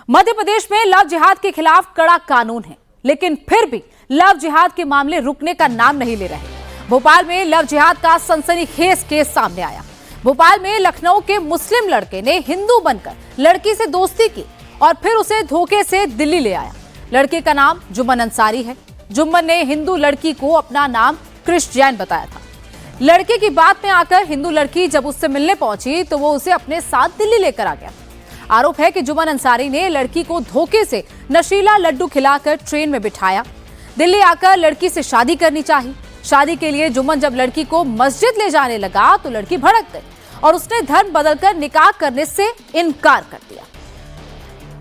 मध्य प्रदेश में लव जिहाद के खिलाफ कड़ा कानून है, लेकिन फिर भी लव जिहाद के मामले रुकने का नाम नहीं ले रहे। भोपाल में लव जिहाद का सनसनीखेज केस सामने आया। भोपाल में लखनऊ के मुस्लिम लड़के ने हिंदू बनकर लड़की से दोस्ती की और फिर उसे धोखे से दिल्ली ले आया। लड़के का नाम जुम्मन अंसारी है। जुम्मन ने हिंदू लड़की को अपना नाम क्रिश जैन बताया था। लड़के की बात में आकर हिंदू लड़की जब उससे मिलने पहुंची तो वो उसे अपने साथ दिल्ली लेकर आ गया। आरोप है कि जुम्मन अंसारी ने लड़की को धोखे से नशीला लड्डू खिलाकर ट्रेन में बिठाया। दिल्ली आकर लड़की से शादी करनी चाहिए। शादी के लिए जुम्मन जब लड़की को मस्जिद ले जाने लगा तो लड़की भड़क गई और उसने धर्म बदलकर निकाह करने से इनकार कर दिया।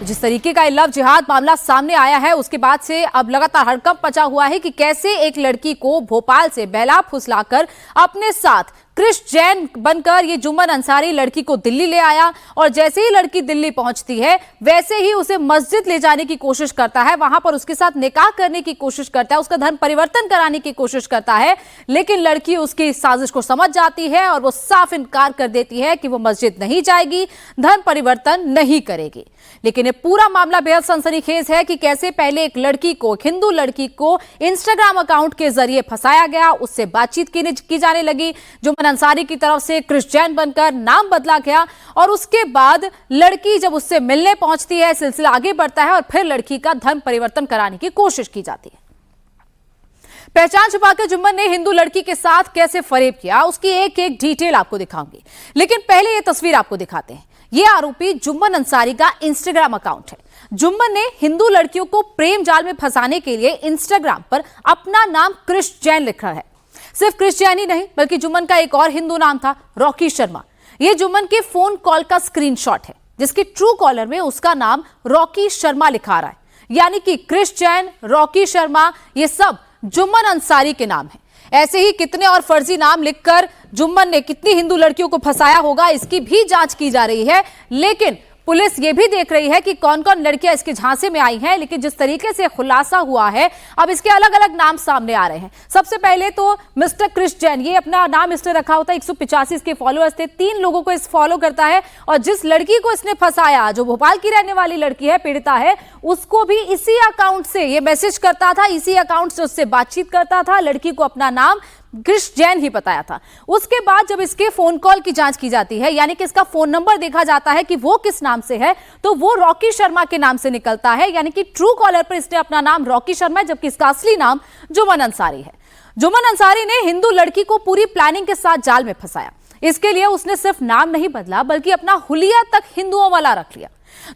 जिस तरीके का लव जिहाद मामला सामने आया है, उसके बाद से अब लगातार हड़कंप मचा हुआ है कि कैसे एक लड़की को भोपाल से बहला फुसलाकर अपने साथ क्रिश जैन बनकर ये जुम्मन अंसारी लड़की को दिल्ली ले आया और जैसे ही लड़की दिल्ली पहुंचती है वैसे ही उसे मस्जिद ले जाने की कोशिश करता है। वहां पर उसके साथ निकाह करने की कोशिश करता है, उसका धर्म परिवर्तन कराने की कोशिश करता है, लेकिन लड़की उसकी साजिश को समझ जाती है और वो साफ इनकार कर देती है कि वो मस्जिद नहीं जाएगी, धर्म परिवर्तन नहीं करेगी। लेकिन ये पूरा मामला बेहद सनसनीखेज है कि कैसे पहले एक लड़की को, एक हिंदू लड़की को इंस्टाग्राम अकाउंट के जरिए फंसाया गया, उससे बातचीत की जाने लगी। जुम्मन अंसारी की तरफ से क्रिश जैन बनकर नाम बदला गया और उसके बाद लड़की जब उससे मिलने पहुंचती है, सिलसिला आगे बढ़ता है और फिर लड़की का धर्म परिवर्तन कराने की कोशिश की जाती है। पहचान छुपाकर जुम्मन ने हिंदू लड़की के साथ कैसे फरेब किया, उसकी एक एक डिटेल आपको दिखाऊंगी, लेकिन पहले यह तस्वीर आपको दिखाते हैं। यह आरोपी जुम्मन अंसारी का इंस्टाग्राम अकाउंट है। जुम्मन ने हिंदू लड़कियों को प्रेम जाल में फंसाने के लिए इंस्टाग्राम पर अपना नाम क्रिश जैन लिखा है। सिर्फ क्रिश जैन ही नहीं, बल्कि जुम्मन का एक और हिंदू नाम था, रॉकी शर्मा। यह जुम्मन के फोन कॉल का स्क्रीनशॉट है, जिसकी ट्रू कॉलर में उसका नाम रॉकी शर्मा लिखा आ रहा है। यानी कि क्रिश जैन, रॉकी शर्मा, ये सब जुम्मन अंसारी के नाम है। ऐसे ही कितने और फर्जी नाम लिखकर जुम्मन ने कितनी हिंदू लड़कियों को फंसाया होगा, इसकी भी जांच की जा रही है। लेकिन पुलिस ये भी देख रही है कि कौन कौन लड़कियां इसके झांसे में आई हैं। लेकिन जिस तरीके से खुलासा हुआ है, अब इसके अलग अलग नाम सामने आ रहे हैं। सबसे पहले तो मिस्टर क्रिश जैन, ये अपना नाम इसने रखा होता है। 185 इसके फॉलोअर्स थे, 3 लोगों को इस फॉलो करता है। और जिस लड़की को इसने फंसाया, जो भोपाल की रहने वाली लड़की है, पीड़िता है, उसको भी इसी अकाउंट से ये मैसेज करता था, इसी अकाउंट से उससे बातचीत करता था। लड़की को अपना नाम क्रिश जैन ही बताया था। उसके बाद जब इसके फोन कॉल की जांच की जाती है, यानी कि इसका फोन नंबर देखा जाता है कि वो किस नाम से है, तो वो रॉकी शर्मा के नाम से निकलता है। यानी कि ट्रू कॉलर पर इसने अपना नाम रॉकी शर्मा है, जबकि इसका असली नाम जुम्मन अंसारी है। जुम्मन अंसारी ने हिंदू लड़की को पूरी प्लानिंग के साथ जाल में फंसाया। इसके लिए उसने सिर्फ नाम नहीं बदला, बल्कि अपना हुलिया तक हिंदुओं वाला रख लिया।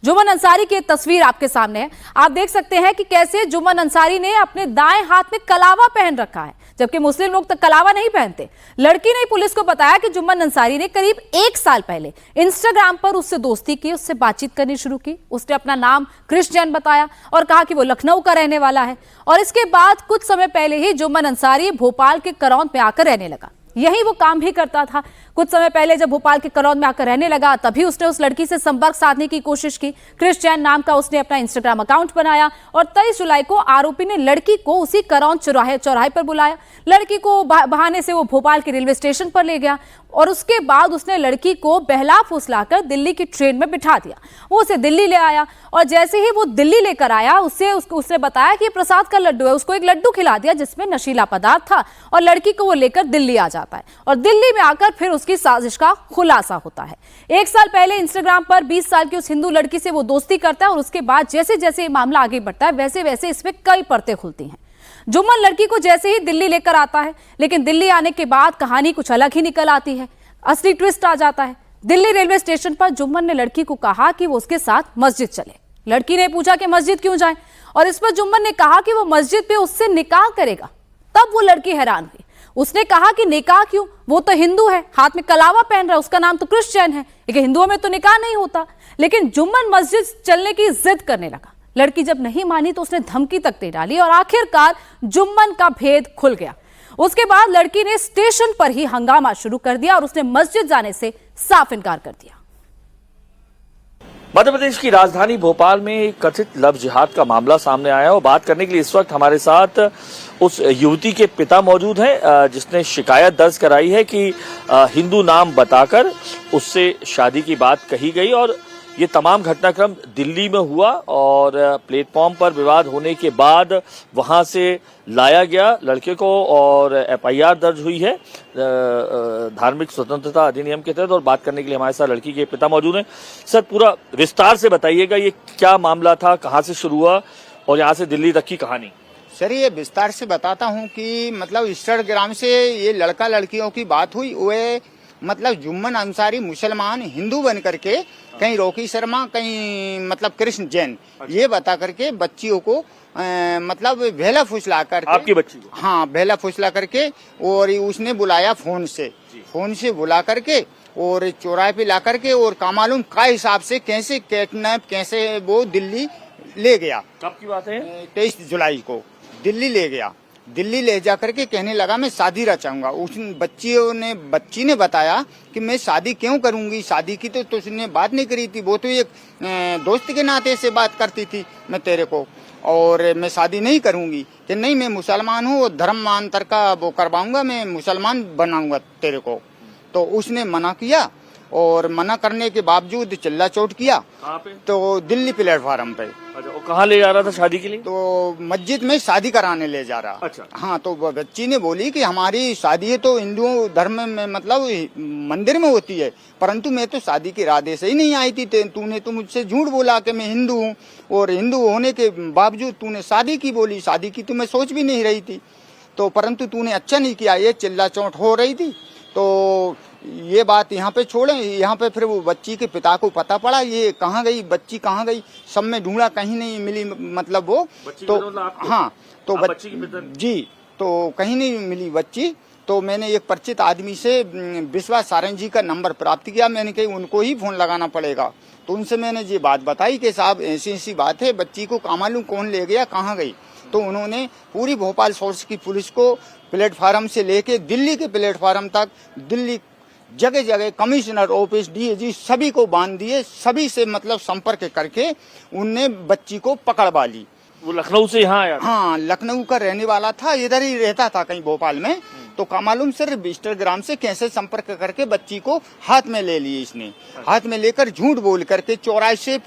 जुम्मन अंसारी की तस्वीर आपके सामने है। आप देख सकते हैं कि कैसे जुम्मन अंसारी ने अपने दाएं हाथ में कलावा पहन रखा है, जबकि मुस्लिम लोग तक कलावा नहीं पहनते। लड़की ने पुलिस को बताया कि जुम्मन अंसारी ने करीब 1 साल पहले इंस्टाग्राम पर उससे दोस्ती की, उससे बातचीत करनी शुरू की। उसने अपना नाम क्रिश जैन बताया और कहा कि वो लखनऊ का रहने वाला है। और इसके बाद कुछ समय पहले ही जुम्मन अंसारी भोपाल के करौंद में आकर रहने लगा। यही वो काम भी करता था। कुछ समय पहले जब भोपाल के करौंद में आकर रहने लगा, तभी उसने उस लड़की से संपर्क साधने की कोशिश की। क्रिश जैन नाम का उसने अपना इंस्टाग्राम अकाउंट बनाया और 23 जुलाई को आरोपी ने लड़की को उसी करौंद चौराहे पर बुलाया। लड़की को बहाने से वो भोपाल के रेलवे स्टेशन पर ले गया और उसके बाद उसने लड़की को बहला फुसलाकर दिल्ली की ट्रेन में बिठा दिया। वो उसे दिल्ली ले आया और जैसे ही वो दिल्ली लेकर आया, उसने बताया कि ये प्रसाद का लड्डू है। उसको एक लड्डू खिला दिया जिसमें नशीला पदार्थ था और लड़की को वो लेकर दिल्ली आ जाता है और दिल्ली में आकर फिर उसकी साजिश का खुलासा होता है। 1 साल पहले इंस्टाग्राम पर 20 साल की उस हिंदू लड़की से वो दोस्ती करता है और उसके बाद जैसे जैसे मामला आगे बढ़ता है, वैसे वैसे इसमें कई परतें खुलती हैं। जुम्मन लड़की को जैसे ही दिल्ली लेकर आता है, लेकिन दिल्ली आने के बाद कहानी कुछ अलग ही निकल आती है। असली ट्विस्ट आ जाता है। दिल्ली रेलवे स्टेशन पर जुम्मन ने लड़की को कहा कि वो उसके साथ मस्जिद चले। लड़की ने पूछा कि मस्जिद क्यों जाए, और इस पर जुम्मन ने कहा कि वो मस्जिद पे उससे निकाह करेगा। तब वो लड़की हैरान हुई। उसने कहा कि निकाह क्यों, वो तो हिंदू है, हाथ में कलावा पहन रहा है, उसका नाम तो क्रिश जैन है, लेकिन हिंदुओं में तो निकाह नहीं होता। लेकिन जुम्मन मस्जिद चलने की जिद करने लगा। लड़की जब नहीं मानी तो उसने धमकी तक दे डाली और आखिरकार जुम्मन का भेद खुल गया। उसके बाद लड़की ने स्टेशन पर ही हंगामा शुरू कर दिया और उसने मस्जिद जाने से साफ इनकार कर दिया। मध्य प्रदेश की राजधानी भोपाल में एक कथित लव जिहाद का मामला सामने आया और बात करने के लिए इस वक्त हमारे साथ उस युवती के पिता मौजूद हैं जिसने शिकायत दर्ज कराई है कि हिंदू नाम बताकर उससे शादी की बात कही गई और ये तमाम घटनाक्रम दिल्ली में हुआ और प्लेटफॉर्म पर विवाद होने के बाद वहां से लाया गया लड़के को और एफआईआर दर्ज हुई है धार्मिक स्वतंत्रता अधिनियम के तहत। और बात करने के लिए हमारे साथ लड़की के पिता मौजूद हैं। सर, पूरा विस्तार से बताइएगा, ये क्या मामला था, कहाँ से शुरू हुआ और यहाँ से दिल्ली तक की कहानी। सर, ये विस्तार से बताता हूँ कि मतलब इंस्टाग्राम से ये लड़का लड़कियों की बात हुई। वे मतलब जुम्मन अंसारी मुसलमान हिंदू बन करके कहीं रॉकी शर्मा कहीं मतलब कृष्ण जैन ये बता करके बच्चियों को मतलब भेला फुसला करके, आपकी बच्ची को? हाँ, भेला फुसला करके और उसने बुलाया फोन से बुला करके और चौराहे पे ला करके और कामालूम का हिसाब से कैसे किडनैप कैसे वो दिल्ली ले गया। कब की बात है? 23 जुलाई को दिल्ली ले गया। दिल्ली ले जा करके कहने लगा मैं शादी रचाऊंगा। उस बच्ची ने बताया कि मैं शादी क्यों करूंगी, शादी की तो उसने बात नहीं करी थी, वो तो एक दोस्त के नाते से बात करती थी मैं तेरे को, और मैं शादी नहीं करूंगी कि नहीं मैं मुसलमान हूँ और धर्मांतर का वो करवाऊंगा, मैं मुसलमान बनाऊंगा तेरे को। तो उसने मना किया और मना करने के बावजूद चिल्ला चोट किया। कहाँ पे? तो दिल्ली प्लेटफार्म पे। अच्छा, वो कहाँ ले जा रहा था शादी के लिए? तो मस्जिद में शादी कराने ले जा रहा। अच्छा। हाँ, तो बच्ची ने बोली कि हमारी शादी तो हिंदू धर्म में मतलब मंदिर में होती है, परंतु मैं तो शादी के इरादे से ही नहीं आई थी। तूने तो मुझसे झूठ बोला कि मैं हिंदू हूँ और हिंदू होने के बावजूद तूने शादी की बोली, शादी की तो मैं सोच भी नहीं रही थी, तो परंतु तूने अच्छा नहीं किया। ये चिल्ला चोट हो रही थी। तो ये बात यहाँ पे छोड़े, यहाँ पे फिर वो बच्ची के पिता को पता पड़ा ये कहाँ गई बच्ची, कहाँ गई, सब में ढूंढा कहीं नहीं मिली, मतलब वो तो हाँ तो बच्ची जी तो कहीं नहीं मिली बच्ची। तो मैंने एक परिचित आदमी से विश्वास सारंग जी का नंबर प्राप्त किया। मैंने कही उनको ही फोन लगाना पड़ेगा। तो उनसे मैंने ये बात बताई कि साहब ऐसी बात है, बच्ची को मालूम कौन ले गया, कहाँ गई। तो उन्होंने पूरी भोपाल सोर्स की पुलिस को प्लेटफार्म से लेके दिल्ली के प्लेटफार्म तक, दिल्ली जगह जगह कमिश्नर ऑफिस, डीएजी सभी को बांध दिए, सभी से मतलब संपर्क करके उनने बच्ची को पकड़वा ली। वो लखनऊ से यहाँ आया? हाँ, लखनऊ का रहने वाला था, इधर ही रहता था कहीं भोपाल में। तो मालूम सर इंस्टाग्राम से कैसे संपर्क करके बच्ची को हाथ में ले लिए इसने। हाथ में लेकर झूठ बोल करके चौराहे से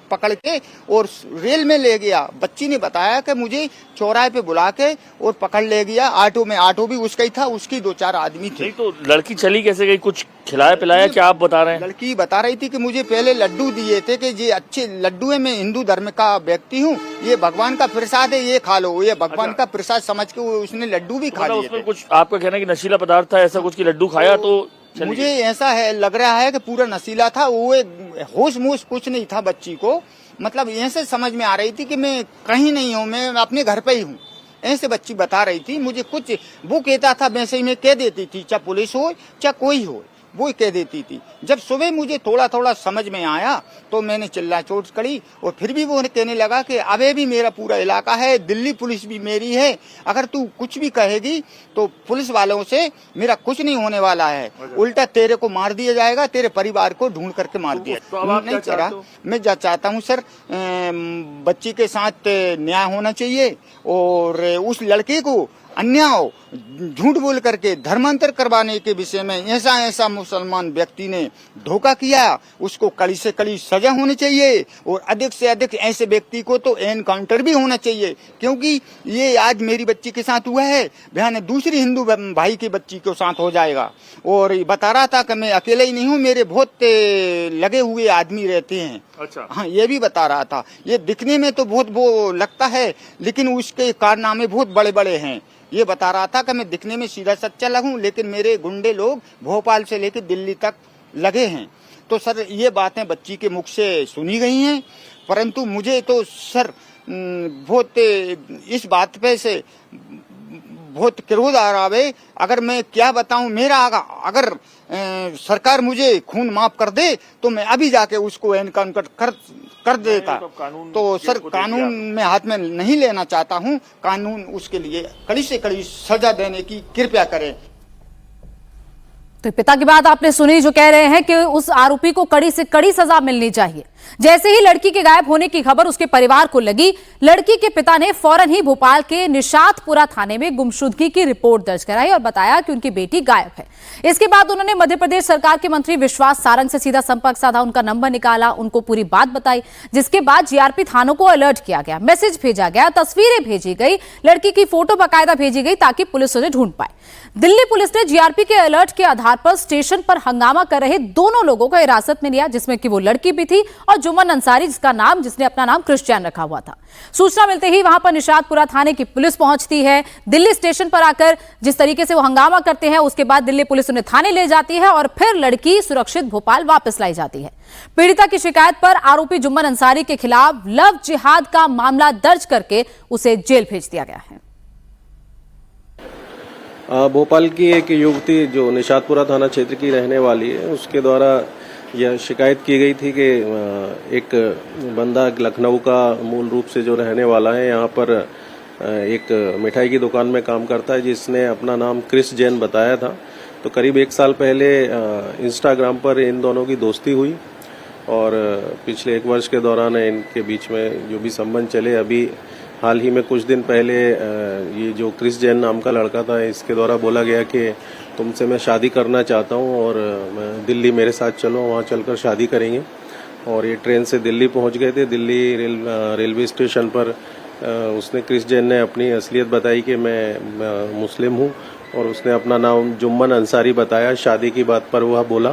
पकड़ के और रेल में ले गया। बच्ची ने बताया कि मुझे चौराहे पे बुला के और पकड़ ले गया ऑटो में। ऑटो भी उसका ही था, उसकी 2-4 आदमी थे। तो लड़की चली कैसे गई? कुछ खिलाया पिलाया क्या आप बता रहे हैं? लड़की बता रही थी कि मुझे पहले लड्डू दिए थे कि ये अच्छे लड्डू है, मैं हिंदू धर्म का व्यक्ति हूँ, ये भगवान का प्रसाद है, ये खा लो। ये भगवान का प्रसाद समझ के उसने लड्डू भी खा लिए थे। कुछ आपका कहना है कि नशीला पदार्थ था, ऐसा कुछ की लड्डू खाया तो मुझे ऐसा है लग रहा है कि पूरा नशीला था। वो होश मोश कुछ नहीं था बच्ची को, मतलब ऐसे समझ में आ रही थी कि मैं कहीं नहीं हूँ, मैं अपने घर पे ही हूँ, ऐसे बच्ची बता रही थी मुझे। कुछ वो कहता था वैसे ही मैं कह देती थी, चाहे पुलिस हो चाहे कोई हो, वो कह देती थी। जब सुबह मुझे थोड़ा थोड़ा समझ में आया तो मैंने चिल्ला चोट करी और फिर भी वो कहने लगा कि अबे भी मेरा पूरा इलाका है, दिल्ली पुलिस भी मेरी है, अगर तू कुछ भी कहेगी तो पुलिस वालों से मेरा कुछ नहीं होने वाला है, उल्टा तेरे को मार दिया जाएगा, तेरे परिवार को ढूंढ करके मार दिया। नहीं चला। मैं चाहता हूँ सर बच्ची के साथ न्याय होना चाहिए और उस लड़के को अन्याय झूठ बोल करके धर्मांतर करवाने के विषय में ऐसा मुसलमान व्यक्ति ने धोखा किया, उसको कड़ी से कड़ी सजा होनी चाहिए और अधिक से अधिक ऐसे व्यक्ति को तो एनकाउंटर भी होना चाहिए। क्योंकि ये आज मेरी बच्ची के साथ हुआ है, बहन दूसरी हिंदू भाई की बच्ची के साथ हो जाएगा। और बता रहा था कि मैं अकेले ही नहीं हूँ, मेरे बहुत लगे हुए आदमी रहते हैं। अच्छा। हाँ, ये भी बता रहा था। ये दिखने में तो बहुत वो लगता है लेकिन उसके कारनामे बहुत बड़े बड़े हैं। ये बता रहा था कि मैं दिखने में सीधा सच्चा लगूं लेकिन मेरे गुंडे लोग भोपाल से लेकर दिल्ली तक लगे हैं। तो सर ये बातें बच्ची के मुख से सुनी गई हैं, परंतु मुझे तो सर बहुत इस बात पे से बहुत क्रोध आ रहा है। अगर मैं क्या बताऊं, मेरा अगर सरकार मुझे खून माफ कर दे तो मैं अभी जाके उसको एनकाउंटर कर देता। तो सर कानून में हाथ में नहीं लेना चाहता हूं, कानून उसके लिए कड़ी से कड़ी सजा देने की कृपया करे। तो पिता की बात आपने सुनी जो कह रहे हैं कि उस आरोपी को कड़ी से कड़ी सजा मिलनी चाहिए। जैसे ही लड़की के गायब होने की खबर उसके परिवार को लगी, लड़की के पिता ने फौरन ही भोपाल के निशातपुरा थाने में गुमशुदगी की रिपोर्ट दर्ज कराई और बताया कि उनकी बेटी गायब है। इसके बाद उन्होंने मध्य प्रदेश सरकार के मंत्री विश्वास सारंग से सीधा संपर्क साधा, उनका नंबर निकाला, उनको पूरी बात बताई, जिसके बाद जीआरपी थानों को अलर्ट किया गया, मैसेज भेजा गया, तस्वीरें भेजी गई, लड़की की फोटो बाकायदा भेजी गई ताकि पुलिस उन्हें ढूंढ पाए। दिल्ली पुलिस ने जीआरपी के अलर्ट के आधार पर स्टेशन पर हंगामा कर रहे दोनों लोगों को हिरासत में लिया, जिसमें कि वो लड़की भी थी और जुम्मन अंसारी, जिसने अपना नाम क्रिश्चियन रखा हुआ था। सूचना मिलते ही वहां पर निशातपुरा थाने की पुलिस पहुंचती है। दिल्ली स्टेशन पर आकर जिस तरीके से वो हंगामा करते हैं, उसके बाद दिल्ली पुलिस उन्हें थाने ले जाती है और फिर लड़की सुरक्षित भोपाल वापस लाई जाती है। पीड़िता की शिकायत पर आरोपी जुम्मन अंसारी के खिलाफ लव जिहाद का मामला दर्ज करके उसे जेल भेज दिया गया है। भोपाल की एक युवती जो निशातपुरा थाना क्षेत्र की रहने वाली है, उसके द्वारा यह शिकायत की गई थी कि एक बंदा लखनऊ का मूल रूप से जो रहने वाला है, यहाँ पर एक मिठाई की दुकान में काम करता है, जिसने अपना नाम क्रिस जैन बताया था। तो करीब 1 साल पहले इंस्टाग्राम पर इन दोनों की दोस्ती हुई और पिछले 1 वर्ष के दौरान इनके बीच में जो भी संबंध चले, अभी हाल ही में कुछ दिन पहले ये जो क्रिस जैन नाम का लड़का था, इसके द्वारा बोला गया कि तुमसे मैं शादी करना चाहता हूँ और दिल्ली मेरे साथ चलो, वहाँ चलकर शादी करेंगे। और ये ट्रेन से दिल्ली पहुँच गए थे। दिल्ली रेलवे स्टेशन पर उसने क्रिस जैन ने अपनी असलियत बताई कि मैं मुस्लिम हूँ और उसने अपना नाम जुम्मन अंसारी बताया। शादी की बात पर वह बोला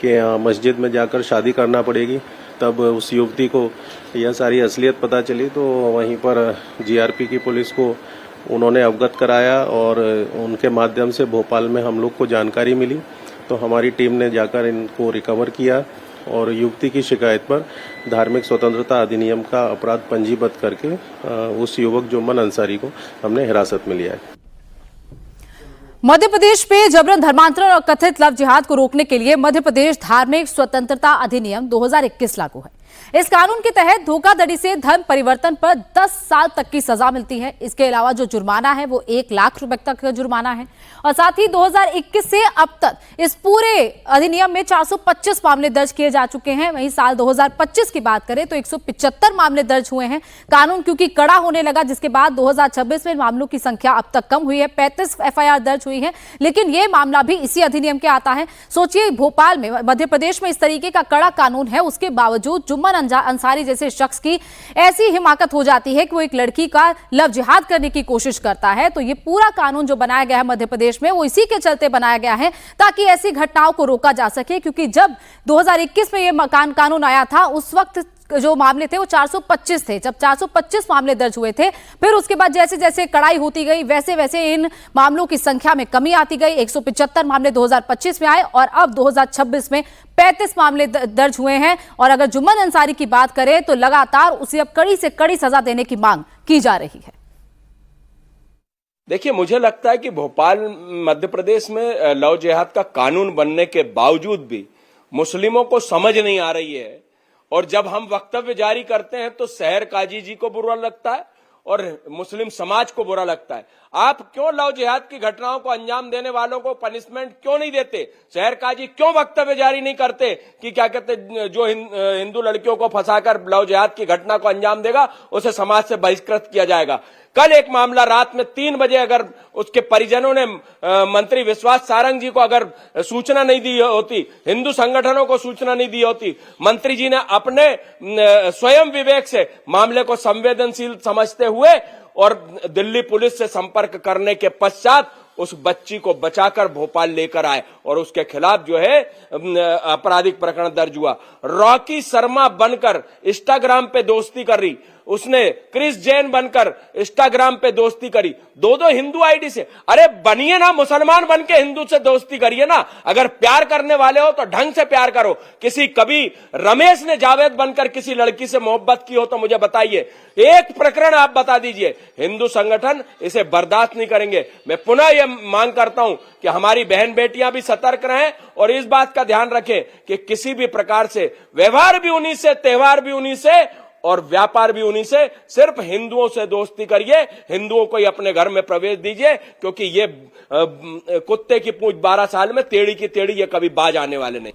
कि मस्जिद में जाकर शादी करना पड़ेगी। तब उस युवती को यह सारी असलियत पता चली, तो वहीं पर जीआरपी की पुलिस को उन्होंने अवगत कराया और उनके माध्यम से भोपाल में हम लोग को जानकारी मिली। तो हमारी टीम ने जाकर इनको रिकवर किया और युवती की शिकायत पर धार्मिक स्वतंत्रता अधिनियम का अपराध पंजीबद्ध करके उस युवक जुम्मन अंसारी को हमने हिरासत में लिया है। मध्य प्रदेश में जबरन धर्मांतरण और कथित लव जिहाद को रोकने के लिए मध्य प्रदेश धार्मिक स्वतंत्रता अधिनियम 2021 लागू है। इस कानून के तहत धोखाधड़ी से धर्म परिवर्तन पर 10 साल तक की सजा मिलती है। इसके अलावा जो जुर्माना है वो 1 लाख रुपए तक का जुर्माना है और साथ ही 2021 से अब तक इस पूरे अधिनियम में 425 मामले दर्ज किए जा चुके हैं। वहीं साल 2025 की बात करें तो 175 मामले दर्ज हुए हैं। कानून क्योंकि कड़ा होने लगा, जिसके बाद 2026 में मामलों की संख्या अब तक कम हुई है, 35 एफआईआर दर्ज हुई है, लेकिन यह मामला भी इसी अधिनियम के आता है। सोचिए, भोपाल में, मध्य प्रदेश में इस तरीके का कड़ा कानून है, उसके बावजूद जुम्मन अंसारी जैसे शख्स की ऐसी हिमाकत हो जाती है कि वो एक लड़की का लव जिहाद करने की कोशिश करता है। तो ये पूरा कानून जो बनाया गया है मध्य प्रदेश में, वो इसी के चलते बनाया गया है ताकि ऐसी घटनाओं को रोका जा सके। क्योंकि जब 2021 में ये कानून आया था, उस वक्त जो मामले थे वो 425 थे। जब 425 मामले दर्ज हुए थे, फिर उसके बाद जैसे जैसे कड़ाई होती गई, वैसे वैसे इन मामलों की संख्या में कमी आती गई। 175 मामले 2025 में आए और अब 2026 में 35 मामले दर्ज हुए हैं। और अगर जुम्मन अंसारी की बात करें तो लगातार उसे अब कड़ी से कड़ी सजा देने की मांग की जा रही है। देखिए, मुझे लगता है कि भोपाल मध्य प्रदेश में लव जिहाद का कानून बनने के बावजूद भी मुस्लिमों को समझ नहीं आ रही है। और जब हम वक्तव्य जारी करते हैं तो शहर काजी जी को बुरा लगता है और मुस्लिम समाज को बुरा लगता है। आप क्यों लव जिहाद की घटनाओं को अंजाम देने वालों को पनिशमेंट क्यों नहीं देते? शहर काजी क्यों वक्तव्य जारी नहीं करते कि क्या कहते, जो हिंदू लड़कियों को फंसाकर लव जिहाद की घटना को अंजाम देगा उसे समाज से बहिष्कृत किया जाएगा। कल एक मामला रात में 3 बजे अगर उसके परिजनों ने मंत्री विश्वास सारंग जी को अगर सूचना नहीं दी होती, हिंदू संगठनों को सूचना नहीं दी होती, मंत्री जी ने अपने स्वयं विवेक से मामले को संवेदनशील समझते हुए और दिल्ली पुलिस से संपर्क करने के पश्चात उस बच्ची को बचाकर भोपाल लेकर आए और उसके खिलाफ जो है आपराधिक प्रकरण दर्ज हुआ। रॉकी शर्मा बनकर इंस्टाग्राम पे दोस्ती कर रही, उसने क्रिस जैन बनकर इंस्टाग्राम पे दोस्ती करी, 2 हिंदू आईडी से। अरे बनिए ना, मुसलमान बन के हिंदू से दोस्ती करिए ना। अगर प्यार करने वाले हो तो ढंग से प्यार करो। कभी रमेश ने जावेद बनकर किसी लड़की से मोहब्बत की हो तो मुझे बताइए, एक प्रकरण आप बता दीजिए। हिंदू संगठन इसे बर्दाश्त नहीं करेंगे। मैं पुनः यह मांग करता हूं कि हमारी बहन बेटियां भी सतर्क रहें और इस बात का ध्यान रखें कि किसी भी प्रकार से व्यवहार भी उन्हीं से, त्योहार भी उन्हीं से और व्यापार भी उन्हीं से। सिर्फ हिंदुओं से दोस्ती करिए, हिंदुओं को ही अपने घर में प्रवेश दीजिए, क्योंकि ये कुत्ते की पूंछ 12 साल में टेढ़ी की टेढ़ी, ये कभी बाज आने वाले नहीं।